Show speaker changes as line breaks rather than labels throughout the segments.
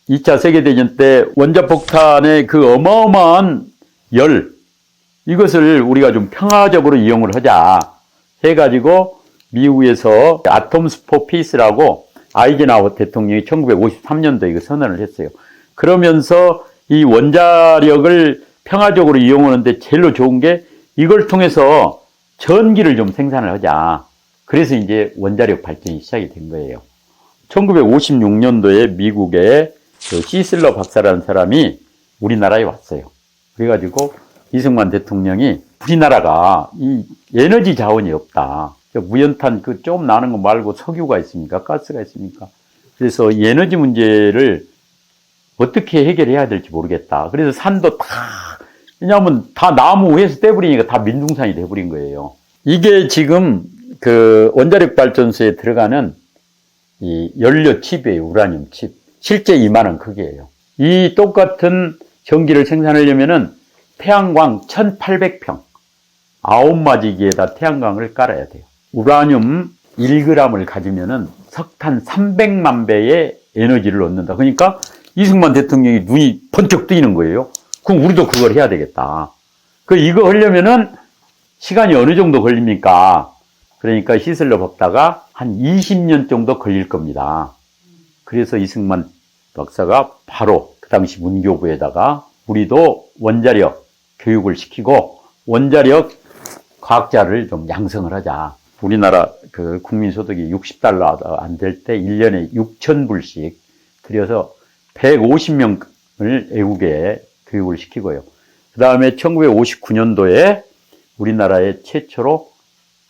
2차 세계대전 때 원자폭탄의 그 어마어마한 열, 이것을 우리가 좀 평화적으로 이용을 하자 해가지고 미국에서 아톰스 포 피스라고 아이젠하워 대통령이 1953년도에 이거 선언을 했어요. 그러면서 이 원자력을 평화적으로 이용하는데 제일로 좋은 게 이걸 통해서 전기를 좀 생산을 하자. 그래서 이제 원자력 발전이 시작이 된 거예요. 1956년도에 미국의 그 시슬러 박사라는 사람이 우리나라에 왔어요. 그래가지고 이승만 대통령이 우리나라가 이 에너지 자원이 없다. 무연탄 그 조금 나는 거 말고 석유가 있습니까? 가스가 있습니까? 그래서 이 에너지 문제를 어떻게 해결해야 될지 모르겠다. 그래서 산도 다, 왜냐하면 다 나무 위에서 떼버리니까 다 민둥산이 돼버린 거예요. 이게 지금 그 원자력 발전소에 들어가는 이 연료 칩이에요. 우라늄 칩. 실제 이만한 크기예요. 이 똑같은 전기를 생산하려면은 태양광 1800평 9마지기에다 태양광을 깔아야 돼요. 우라늄 1g을 가지면은 석탄 300만 배의 에너지를 얻는다. 그러니까 이승만 대통령이 눈이 번쩍 뜨이는 거예요. 그럼 우리도 그걸 해야 되겠다. 이거 하려면은 시간이 어느 정도 걸립니까? 그러니까 시슬러 박사가 한 20년 정도 걸릴 겁니다. 그래서 이승만 박사가 바로 그 당시 문교부에다가 우리도 원자력 교육을 시키고 원자력 과학자를 좀 양성을 하자. 우리나라 그 국민소득이 60달러 안 될 때 1년에 6,000불씩 들여서 150명을 외국에 교육을 시키고요. 그 다음에 1959년도에 우리나라에 최초로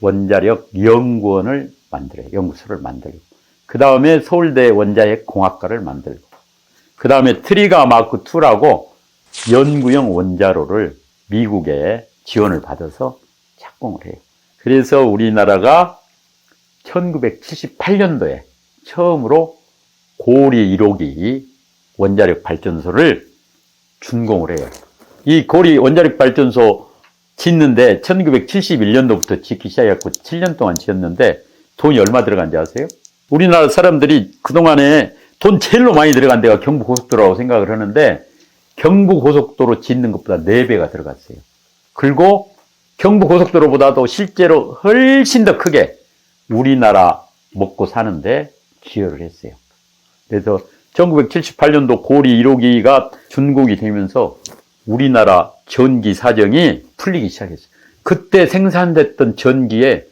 원자력 연구원을 만들어요. 연구소를 만들고. 그 다음에 서울대 원자핵 공학과를 만들고. 그 다음에 트리가 마크 2라고 연구용 원자로를 미국에 지원을 받아서 착공을 해요. 그래서 우리나라가 1978년도에 처음으로 고리 1호기 원자력 발전소를 준공을 해요. 이 고리 원자력 발전소 짓는데 1971년도부터 짓기 시작했고 7년 동안 지었는데 돈이 얼마 들어간지 아세요? 우리나라 사람들이 그동안에 돈 제일로 많이 들어간 데가 경부고속도로라고 생각을 하는데 경부고속도로 짓는 것보다 4배가 들어갔어요. 그리고 경부고속도로보다도 실제로 훨씬 더 크게 우리나라 먹고 사는데 기여를 했어요. 그래서 1978년도 고리 1호기가 준공이 되면서 우리나라 전기 사정이 풀리기 시작했어요. 그때 생산됐던 전기에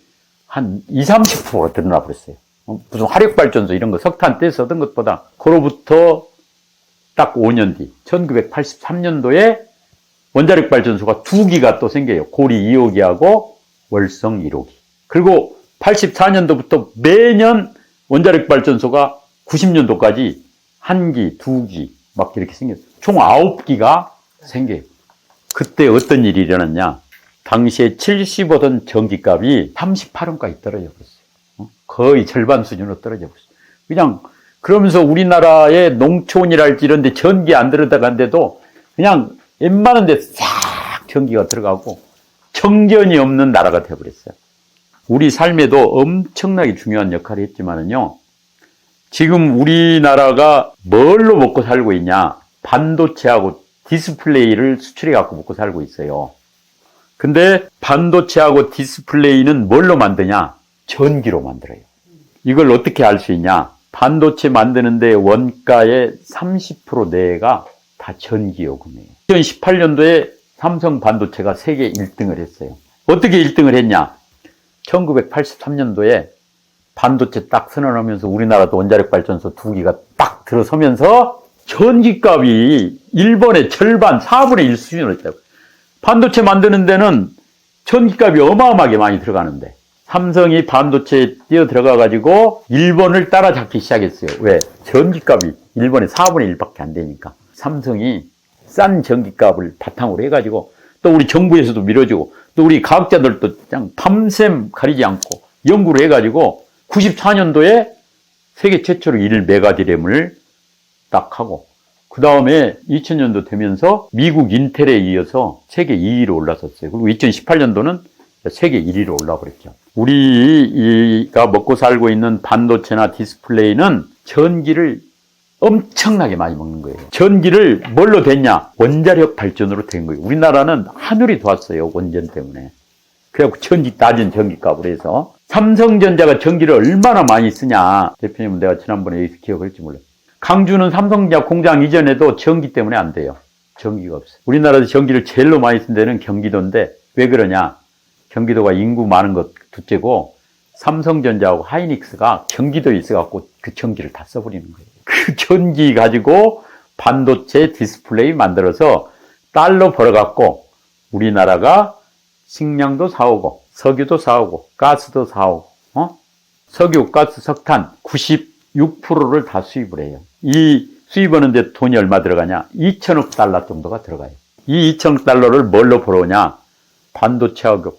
한 20, 30%가 드러나 버렸어요. 무슨 화력발전소 이런 거 석탄 떼서 얻은 것보다. 그로부터 딱 5년 뒤 1983년도에 원자력 발전소가 2기가 또 생겨요. 고리 2호기하고 월성 1호기. 그리고 84년도부터 매년 원자력 발전소가 90년도까지 1기, 2기 막 이렇게 생겼어요. 총 9기가 생겨요. 그때 어떤 일이 일어났냐. 당시에 70원던 전기값이 38원까지 떨어져 버렸어요. 거의 절반 수준으로 떨어져 버렸어요. 그냥 그러면서 우리나라의 농촌이랄지 이런 데 전기 안 들어간데도 그냥 웬만한 데 싹 전기가 들어가고 청전이 없는 나라가 되어버렸어요. 우리 삶에도 엄청나게 중요한 역할을 했지만은요. 지금 우리나라가 뭘로 먹고 살고 있냐. 반도체하고 디스플레이를 수출해 갖고 먹고 살고 있어요. 근데 반도체하고 디스플레이는 뭘로 만드냐? 전기로 만들어요. 이걸 어떻게 알 수 있냐? 반도체 만드는데 원가의 30% 내가 다 전기요금이에요. 2018년도에 삼성 반도체가 세계 1등을 했어요. 어떻게 1등을 했냐? 1983년도에 반도체 딱 선언하면서 우리나라도 원자력 발전소 2기가 딱 들어서면서 전기값이 일본의 절반, 4분의 1 수준으로 했다고. 반도체 만드는 데는 전기값이 어마어마하게 많이 들어가는데 삼성이 반도체에 뛰어 들어가가지고 일본을 따라잡기 시작했어요. 왜? 전기값이 일본의 4분의 1밖에 안 되니까. 삼성이 싼 전기값을 바탕으로 해가지고 또 우리 정부에서도 밀어주고 또 우리 과학자들도 그냥 밤샘 가리지 않고 연구를 해가지고 94년도에 세계 최초로 1메가디램을 딱 하고 그 다음에 2000년도 되면서 미국 인텔에 이어서 세계 2위로 올라섰어요. 그리고 2018년도는 세계 1위로 올라버렸죠. 우리가 먹고 살고 있는 반도체나 디스플레이는 전기를 엄청나게 많이 먹는 거예요. 전기를 뭘로 됐냐? 원자력 발전으로 된 거예요. 우리나라는 하늘이 도왔어요. 원전 때문에. 그래갖고 낮은 전기값으로 해서. 삼성전자가 전기를 얼마나 많이 쓰냐. 대표님은 내가 지난번에 여기서 기억할지 몰라요. 강주는 삼성전자 공장 이전에도 전기 때문에 안 돼요. 전기가 없어요. 우리나라에서 전기를 제일로 많이 쓴 데는 경기도인데 왜 그러냐? 경기도가 인구 많은 것 둘째고 삼성전자하고 하이닉스가 경기도에 있어갖고 그 전기를 다 써버리는 거예요. 그 전기 가지고 반도체 디스플레이 만들어서 달러 벌어갖고 우리나라가 식량도 사오고 석유도 사오고 가스도 사오고 석유, 가스, 석탄 96%를 다 수입을 해요. 이 수입하는데 돈이 얼마 들어가냐? 2천억 달러 정도가 들어가요. 이 2천억 달러를 뭘로 벌어오냐? 반도체하고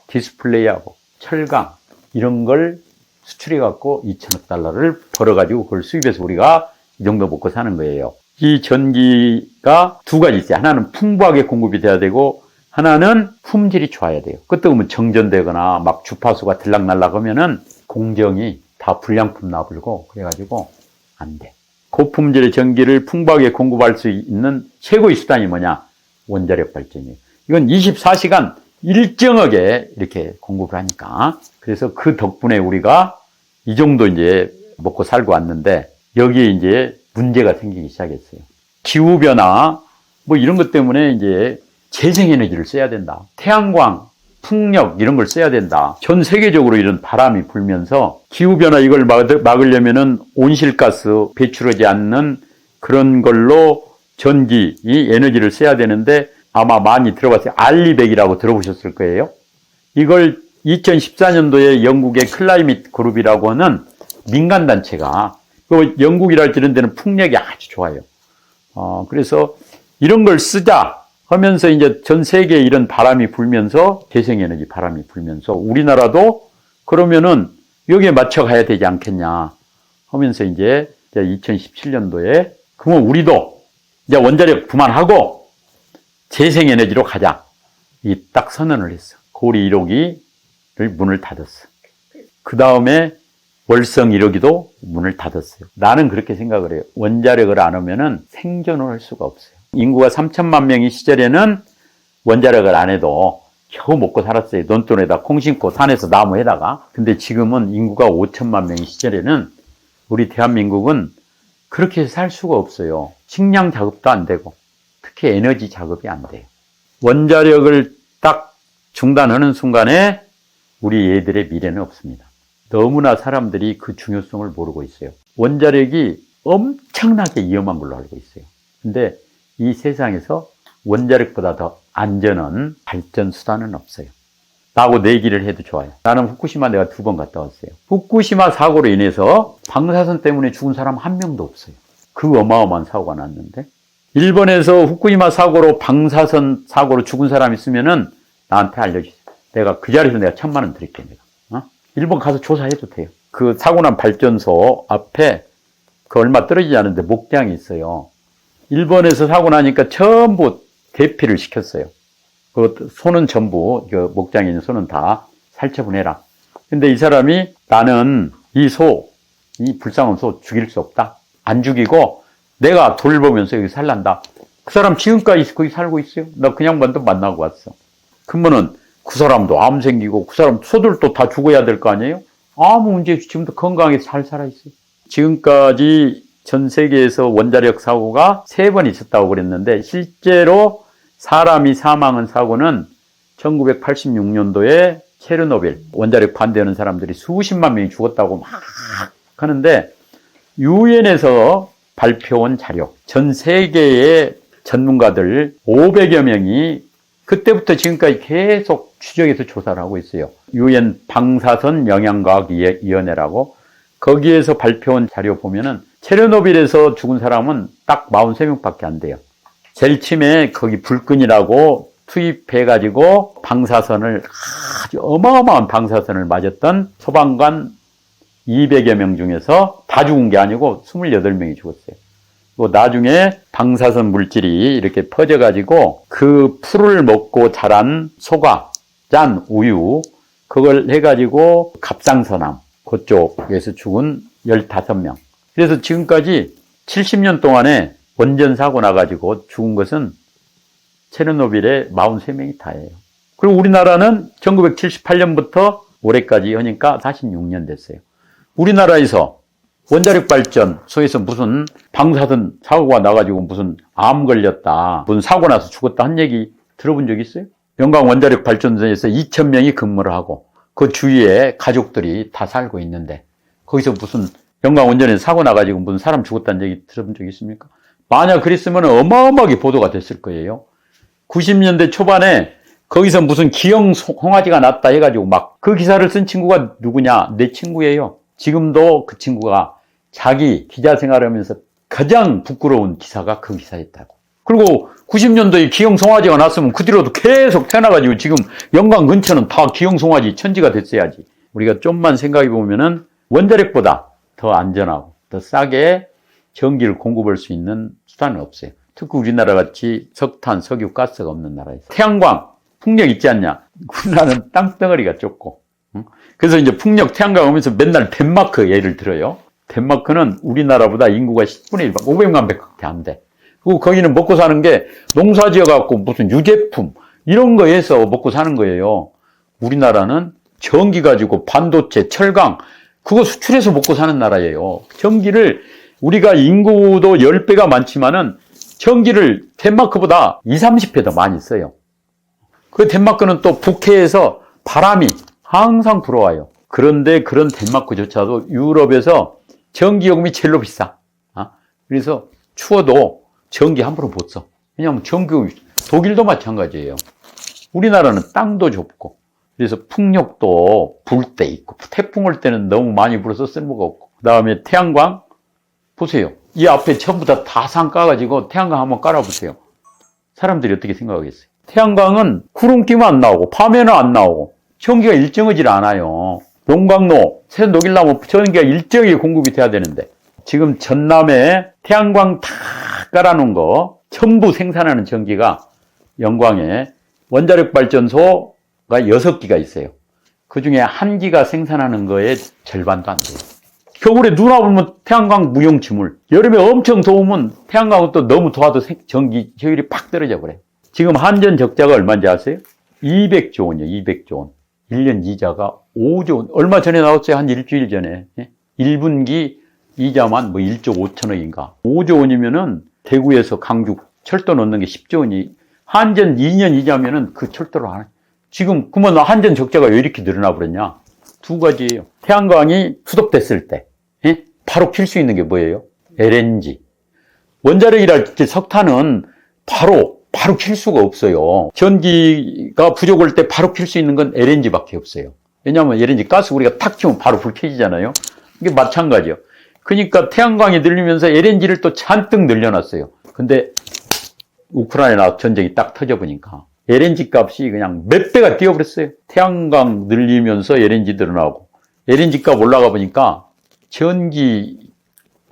디스플레이하고 철강 이런 걸 수출해갖고 2천억 달러를 벌어가지고 그걸 수입해서 우리가 이 정도 먹고 사는 거예요. 이 전기가 두 가지 있어요. 하나는 풍부하게 공급이 돼야 되고 하나는 품질이 좋아야 돼요. 그때 보면 정전되거나 막 주파수가 들락날락 하면은 공정이 다 불량품 나불고 그래가지고 안 돼. 고품질의 전기를 풍부하게 공급할 수 있는 최고의 수단이 뭐냐? 원자력 발전이에요. 이건 24시간 일정하게 이렇게 공급을 하니까. 그래서 그 덕분에 우리가 이 정도 이제 먹고 살고 왔는데 여기에 이제 문제가 생기기 시작했어요. 기후변화 뭐 이런 것 때문에 이제 재생에너지를 써야 된다. 태양광, 풍력 이런 걸 써야 된다. 전 세계적으로 이런 바람이 불면서 기후변화 이걸 막으려면은 온실가스 배출하지 않는 그런 걸로 전기, 이 에너지를 써야 되는데 아마 많이 들어봤어요. 알리백이라고 들어보셨을 거예요. 이걸 2014년도에 영국의 클라이밋 그룹이라고 하는 민간단체가 영국이랄 이런 데는 풍력이 아주 좋아요. 그래서 이런 걸 쓰자 하면서 이제 전 세계에 이런 바람이 불면서 재생에너지 바람이 불면서 우리나라도 그러면은 여기에 맞춰 가야 되지 않겠냐 하면서 이제 2017년도에 그러면 우리도 이제 원자력 그만하고 재생에너지로 가자. 이 딱 선언을 했어. 고리 1호기를 문을 닫았어. 그 다음에 월성 1호기도 문을 닫았어요. 나는 그렇게 생각을 해요. 원자력을 안 하면은 생존을 할 수가 없어요. 인구가 3천만 명이 시절에는 원자력을 안 해도 겨우 먹고 살았어요. 논돈에다 콩 심고 산에서 나무 해다가. 근데 지금은 인구가 5천만 명이 시절에는 우리 대한민국은 그렇게 살 수가 없어요. 식량 작업도 안 되고 특히 에너지 작업이 안 돼요. 원자력을 딱 중단하는 순간에 우리 애들의 미래는 없습니다. 너무나 사람들이 그 중요성을 모르고 있어요. 원자력이 엄청나게 위험한 걸로 알고 있어요. 근데 이 세상에서 원자력보다 더 안전한 발전 수단은 없어요. 라고 내기를 해도 좋아요. 나는 후쿠시마 내가 2번 갔다 왔어요. 후쿠시마 사고로 인해서 방사선 때문에 죽은 사람 한 명도 없어요. 그 어마어마한 사고가 났는데 일본에서 후쿠시마 사고로 방사선 사고로 죽은 사람 있으면은 나한테 알려주세요. 내가 그 자리에서 내가 1,000만 원 드릴게요. 일본 가서 조사해도 돼요. 그 사고 난 발전소 앞에 그 얼마 떨어지지 않은데 목장이 있어요. 일본에서 사고 나니까 전부 대피를 시켰어요. 그 소는 전부 그 목장에 있는 소는 다 살처분해라. 근데 이 사람이 나는 이 불쌍한 소 죽일 수 없다. 안 죽이고 내가 돌보면서 여기 살란다. 그 사람 지금까지 거기 살고 있어요. 나 그냥 만도 만나고 왔어. 그러면은 그 사람도 암 생기고 그 사람 소들도 다 죽어야 될 거 아니에요? 아무 문제 없이 지금도 건강하게 잘 살아있어요. 지금까지 전 세계에서 원자력 사고가 3번 있었다고 그랬는데 실제로 사람이 사망한 사고는 1986년도에 체르노빌 원자력 반대하는 사람들이 수십만 명이 죽었다고 막 하는데 유엔에서 발표한 자료 전 세계의 전문가들 500여 명이 그때부터 지금까지 계속 추적해서 조사를 하고 있어요. 유엔 방사선 영향과학위원회라고 거기에서 발표한 자료 보면은 체르노빌에서 죽은 사람은 딱 43명밖에 안 돼요. 제일 처음에 거기 불끈이라고 투입해가지고 방사선을 아주 어마어마한 방사선을 맞았던 소방관 200여 명 중에서 다 죽은 게 아니고 28명이 죽었어요. 나중에 방사선 물질이 이렇게 퍼져가지고 그 풀을 먹고 자란 소가 짠 우유 그걸 해가지고 갑상선암 그쪽에서 죽은 15명. 그래서 지금까지 70년 동안에 원전 사고 나가지고 죽은 것은 체르노빌에 43명이 다예요. 그리고 우리나라는 1978년부터 올해까지 하니까 46년 됐어요. 우리나라에서 원자력 발전소에서 무슨 방사선 사고가 나가지고 무슨 암 걸렸다, 무슨 사고 나서 죽었다 한 얘기 들어본 적 있어요? 영광 원자력 발전소에서 2,000명이 근무를 하고 그 주위에 가족들이 다 살고 있는데 거기서 무슨 영광 원전에서 사고 나가지고 무슨 사람 죽었다는 얘기 들어본 적 있습니까? 만약 그랬으면 어마어마하게 보도가 됐을 거예요. 90년대 초반에 거기서 무슨 기형 홍화지가 났다 해가지고 막 그 기사를 쓴 친구가 누구냐? 내 친구예요. 지금도 그 친구가 자기 기자 생활하면서 가장 부끄러운 기사가 그 기사였다고. 그리고 90년도에 기형 송화지가 났으면 그 뒤로도 계속 태어나가지고 지금 영광 근처는 다 기형 송화지 천지가 됐어야지. 우리가 좀만 생각해 보면은 원자력보다 더 안전하고 더 싸게 전기를 공급할 수 있는 수단은 없어요. 특히 우리나라 같이 석탄, 석유, 가스가 없는 나라에서. 태양광, 풍력 있지 않냐? 우리나라는 땅덩어리가 좁고. 그래서 이제 풍력, 태양광 오면서 맨날 덴마크 예를 들어요. 덴마크는 우리나라보다 인구가 10분의 1, 500만 밖에 안 돼. 그리고 거기는 먹고 사는 게 농사 지어갖고 무슨 유제품, 이런 거에서 먹고 사는 거예요. 우리나라는 전기 가지고 반도체, 철강, 그거 수출해서 먹고 사는 나라예요. 전기를 우리가 인구도 10배가 많지만은 전기를 덴마크보다 20, 30배 더 많이 써요. 그 덴마크는 또 북해에서 바람이 항상 불어와요. 그런데 그런 덴마크조차도 유럽에서 전기요금이 제일로 비싸. 그래서 추워도 전기 함부로 못 써. 왜냐하면 독일도 마찬가지예요. 우리나라는 땅도 좁고, 그래서 풍력도 불 때 있고, 태풍 올 때는 너무 많이 불어서 쓸모가 없고, 그 다음에 태양광, 보세요. 이 앞에 전부 다 산 까가지고 태양광 한번 깔아보세요. 사람들이 어떻게 생각하겠어요? 태양광은 구름 끼면 안 나오고, 밤에는 안 나오고, 전기가 일정하지 않아요. 용광로, 새 녹이려면 전기가 일정하게 공급이 돼야 되는데, 지금 전남에 태양광 다 깔아놓은 거, 전부 생산하는 전기가 영광에 원자력 발전소가 6기가 있어요. 그 중에 1기가 생산하는 거에 절반도 안 돼요. 겨울에 눈 와보면 태양광 무용지물, 여름에 엄청 더우면 태양광은 또 너무 더워도 전기 효율이 팍 떨어져 버려요. 지금 한전 적자가 얼마인지 아세요? 200조 원이요, 200조 원. 1년 이자가 5조 원. 얼마 전에 나왔어요? 한 일주일 전에. 1분기 이자만 뭐 1조 5천억인가. 5조 원이면은 대구에서 강주 철도 넣는 게 10조 원이, 한전 2년 이자면은 그 철도를 안 해. 지금, 그러면 한전 적자가 왜 이렇게 늘어나 버렸냐? 두 가지예요. 태양광이 수독됐을 때, 바로 킬 수 있는 게 뭐예요? LNG. 원자력이랄 때 석탄은 바로 킬 수가 없어요. 전기가 부족할 때 바로 킬 수 있는 건 LNG밖에 없어요. 왜냐하면 LNG 가스 우리가 탁 키우면 바로 불 켜지잖아요. 이게 마찬가지예요. 그러니까 태양광이 늘리면서 LNG를 또 잔뜩 늘려놨어요. 근데 우크라이나 전쟁이 딱 터져보니까 LNG 값이 그냥 몇 배가 뛰어버렸어요. 태양광 늘리면서 LNG 늘어나고, LNG 값 올라가 보니까 전기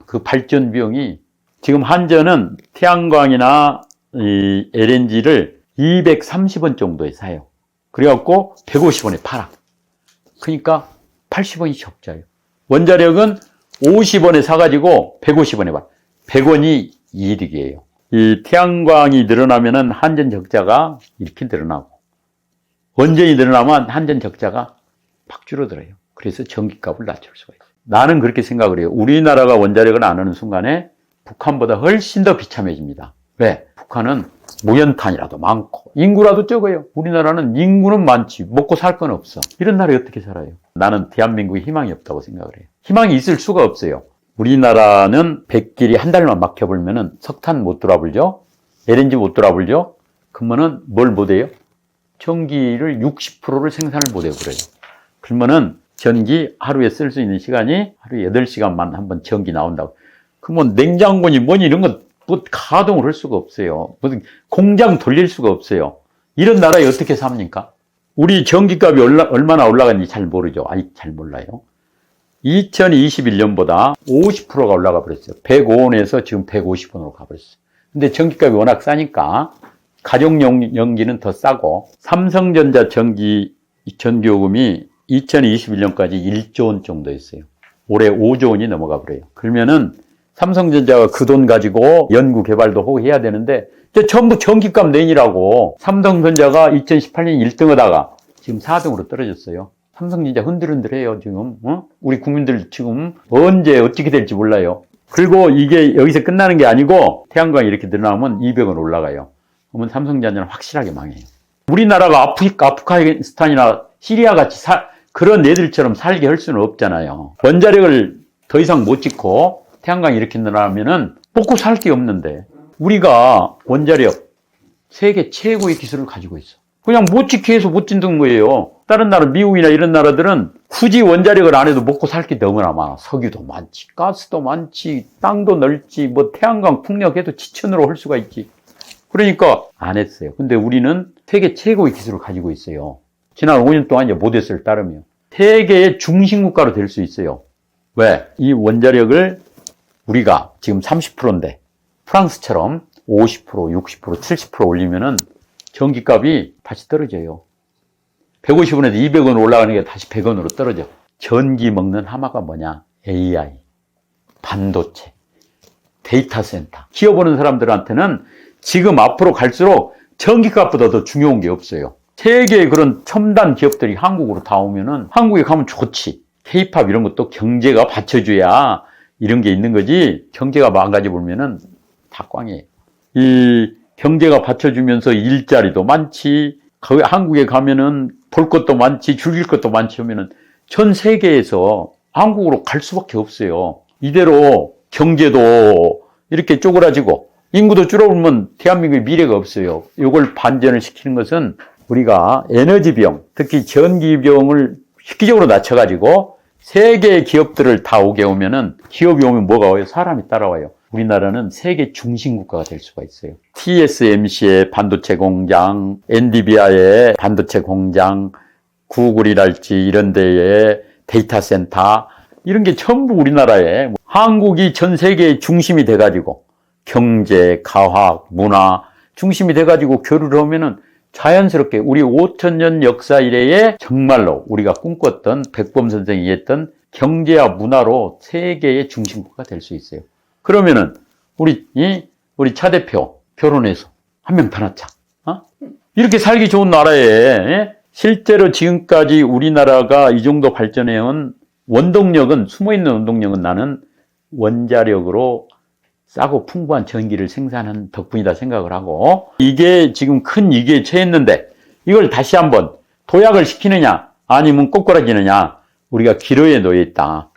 그 발전 비용이, 지금 한전은 태양광이나 이 LNG를 230원 정도에 사요. 그래갖고 150원에 팔아. 그러니까 80원이 적자예요. 원자력은 50원에 사가지고 150원에 팔아. 100원이 이득이에요. 이 태양광이 늘어나면은 한전 적자가 이렇게 늘어나고, 원전이 늘어나면 한전 적자가 팍 줄어들어요. 그래서 전기값을 낮출 수가 있어요. 나는 그렇게 생각을 해요. 우리나라가 원자력을 안 하는 순간에 북한보다 훨씬 더 비참해집니다. 왜? 북한은 무연탄이라도 많고 인구라도 적어요. 우리나라는 인구는 많지 먹고 살 건 없어. 이런 나라에 어떻게 살아요? 나는 대한민국에 희망이 없다고 생각을 해요. 희망이 있을 수가 없어요. 우리나라는 백길이 한 달만 막혀버리면은 석탄 못 돌아불죠? LNG 못 돌아불죠? 그러면은 뭘 못해요? 전기를 60%를 생산을 못 해버려요. 그러면은 전기 하루에 쓸 수 있는 시간이 하루에 8시간만 한번 전기 나온다고. 그러면 냉장고니 뭐니 이런 건 뭐 가동을 할 수가 없어요. 무슨 공장 돌릴 수가 없어요. 이런 나라에 어떻게 삽니까? 우리 전기값이 얼마나 올라갔는지 잘 모르죠. 아니, 잘 몰라요. 2021년보다 50%가 올라가 버렸어요. 105원에서 지금 150원으로 가버렸어요. 근데 전기값이 워낙 싸니까 가정용 연기는 더 싸고, 삼성전자 전기요금이 2021년까지 1조 원 정도 했어요. 올해 5조 원이 넘어가 버려요. 그러면은 삼성전자가 그 돈 가지고 연구 개발도 하고 해야 되는데 전부 전기값 내니라고. 삼성전자가 2018년 1등 하다가 지금 4등으로 떨어졌어요. 삼성전자 흔들흔들해요 지금. 우리 국민들 지금 언제 어떻게 될지 몰라요. 그리고 이게 여기서 끝나는 게 아니고 태양광이 이렇게 늘어나면 200원 올라가요. 그러면 삼성전자는 확실하게 망해요. 우리나라가 아프가니스탄이나 시리아 같이 그런 애들처럼 살게 할 수는 없잖아요. 원자력을 더 이상 못 짓고 태양광이 이렇게 늘어나면은 먹고 살 게 없는데, 우리가 원자력 세계 최고의 기술을 가지고 있어. 그냥 못 짓게 해서 못 짓는 거예요. 다른 나라, 미국이나 이런 나라들은 굳이 원자력을 안 해도 먹고 살 게 너무나 많아. 석유도 많지, 가스도 많지, 땅도 넓지, 뭐 태양광 풍력해도 지천으로 할 수가 있지. 그러니까 안 했어요. 근데 우리는 세계 최고의 기술을 가지고 있어요. 지난 5년 동안 이제 모데스를 따르면 세계의 중심국가로 될 수 있어요. 왜? 이 원자력을 우리가 지금 30%인데 프랑스처럼 50%, 60%, 70% 올리면은 전기값이 다시 떨어져요. 150원에서 200원 올라가는 게 다시 100원으로 떨어져. 전기 먹는 하마가 뭐냐? AI, 반도체, 데이터 센터. 기업 오는 사람들한테는 지금 앞으로 갈수록 전기값보다 더 중요한 게 없어요. 세계의 그런 첨단 기업들이 한국으로 다 오면은 한국에 가면 좋지. K-팝 이런 것도 경제가 받쳐줘야 이런 게 있는 거지. 경제가 망가져 보면은 다 꽝이에요. 이 경제가 받쳐주면서 일자리도 많지, 한국에 가면은 볼 것도 많지, 즐길 것도 많지 하면은 전 세계에서 한국으로 갈 수밖에 없어요. 이대로 경제도 이렇게 쪼그라지고 인구도 줄어들면 대한민국의 미래가 없어요. 이걸 반전을 시키는 것은 우리가 에너지 비용, 특히 전기 비용을 획기적으로 낮춰가지고 세계 기업들을 다 오게 오면은, 기업이 오면 뭐가 와요? 사람이 따라와요. 우리나라는 세계 중심국가가 될 수가 있어요. TSMC의 반도체 공장, 엔비디아의 반도체 공장, 구글이랄지 이런 데의 데이터 센터, 이런 게 전부 우리나라에, 한국이 전 세계의 중심이 돼가지고 경제, 과학, 문화 중심이 돼가지고 교류를 하면은 자연스럽게 우리 5,000년 역사 이래에 정말로 우리가 꿈꿨던, 백범 선생이 했던 경제와 문화로 세계의 중심국가가 될 수 있어요. 그러면은 우리 차 대표 결혼해서 한 명 더 낳자. 이렇게 살기 좋은 나라에, 실제로 지금까지 우리나라가 이 정도 발전해온 원동력은, 숨어있는 원동력은 나는 원자력으로 싸고 풍부한 전기를 생산한 덕분이다 생각을 하고, 이게 지금 큰 위기에 처했는데 이걸 다시 한번 도약을 시키느냐 아니면 꼬꾸라지느냐, 우리가 기로에 놓여 있다.